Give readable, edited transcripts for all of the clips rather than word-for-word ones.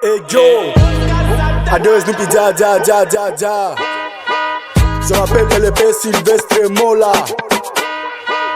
Hey Joe, adieu Snoopy ja ja ja ja ja. Je m'appelle LP Silvestre Mola.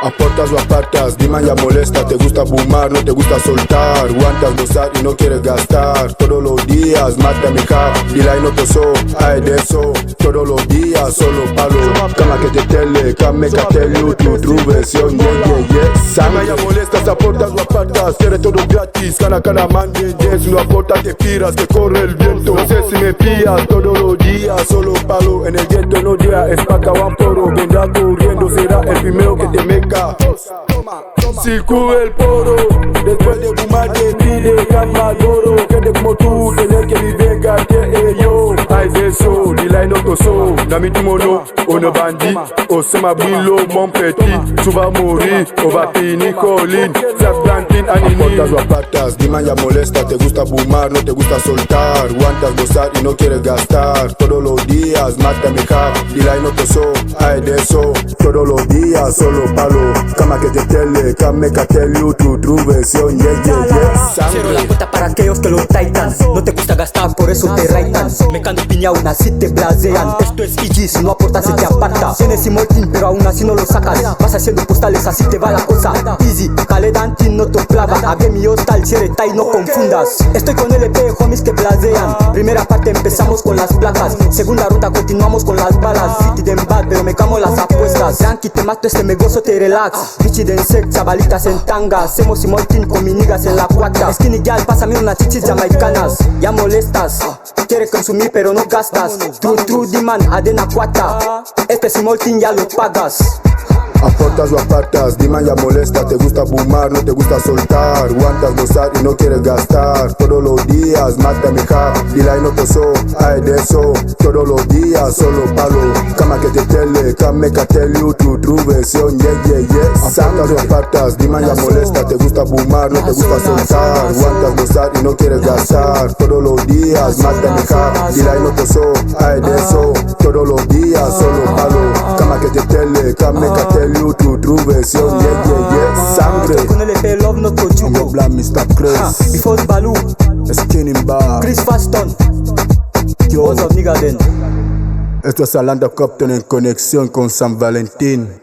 Aportas o apartas, Diman ya molesta. Te gusta fumar, no te gusta soltar. Aguantas gozar y no quieres gastar. Todos los días, mata mi cap. Dila y no te so, ay de eso. Todos los días, solo palo. Kama que te tele, kame que te lutu. Tu versión, Diman ya molestas, aportas o apartas. Quieres todo gratis, cada man de Si no aportas te piras, que corre el viento. No sé si me pillas, todos los días, solo palo. En el viento no día, es pa' poro. Vendrá corriendo, será el primero que te meca. Si cubre el poro, después de fumar te pide cama doro. Gente como tú, tener que vivir gâté yo. Ay de eso, dila y no toso. Nami tu mono, on est bandit. On se m'abrilo, mon petit. Tu vas mourir, on va finir colline. Sa plantine anini. Aportas o apartas, Diman ya molesta. Te gusta fumar, no te gusta soltar. Aguantas gozar y no quieres gastar. Todos los días, mata mi cap. Dila y no toso, ay de eso. Todos los días, solo palo. Kama que te tele, kame que te lutu. Tu versión, Cierro la puerta para aquellos que lo taitan. No te gusta gastar, por eso te raitan. Me canto piña, aún así te blasean. Esto es EG, si no aportas se te aparta. Tienes simultín, pero aún así no lo sacas. Vas haciendo postales, así te va la cosa. Easy, Caledantin no te clava. Abre mi hostal, cierre tai, no confundas. Estoy con LP, homies que blasean. Primera parte empezamos con las placas. Segunda ruta continuamos con las balas. City de bad, pero me camo las apuestas. Tranqui, te mato, me gozo, te relax. Richie de insect, chavalitas en tanga. Hacemos simultín con mi niggas en la cuata. Skinny gal, pásame unas chichis jamaicanas. Ya molestas, quieres consumir pero no gastas. True, Diman, adena cuata. Este simultín ya lo pagas. Aportas o apartas, Diman ya molesta. Te gusta fumar, no te gusta soltar. Aguantas gozar y no quieres gastar. Todos los días, mata mi cap. Dila y no te so, ay de eso. Todos los días, solo palo. Kama que te tele, kame que te lutu. Tu versión, Aportas o apartas, Diman ya molesta. Te gusta fumar, no te gusta soltar. Aguantas gozar y no quieres gastar. Todos los días, mata mi cap. Dila y no te so, ay de eso. Todos los días, solo palo. Kama que te tele, kame que te lutu. Tu versión, sangre. Con LP Love no Tojugo. Mr. Chris, Before Baloo, Skinny Bar, Chris Faston. Yo. What's up, nigga then? Esto es Alanda Copton en conexión con San Valentín.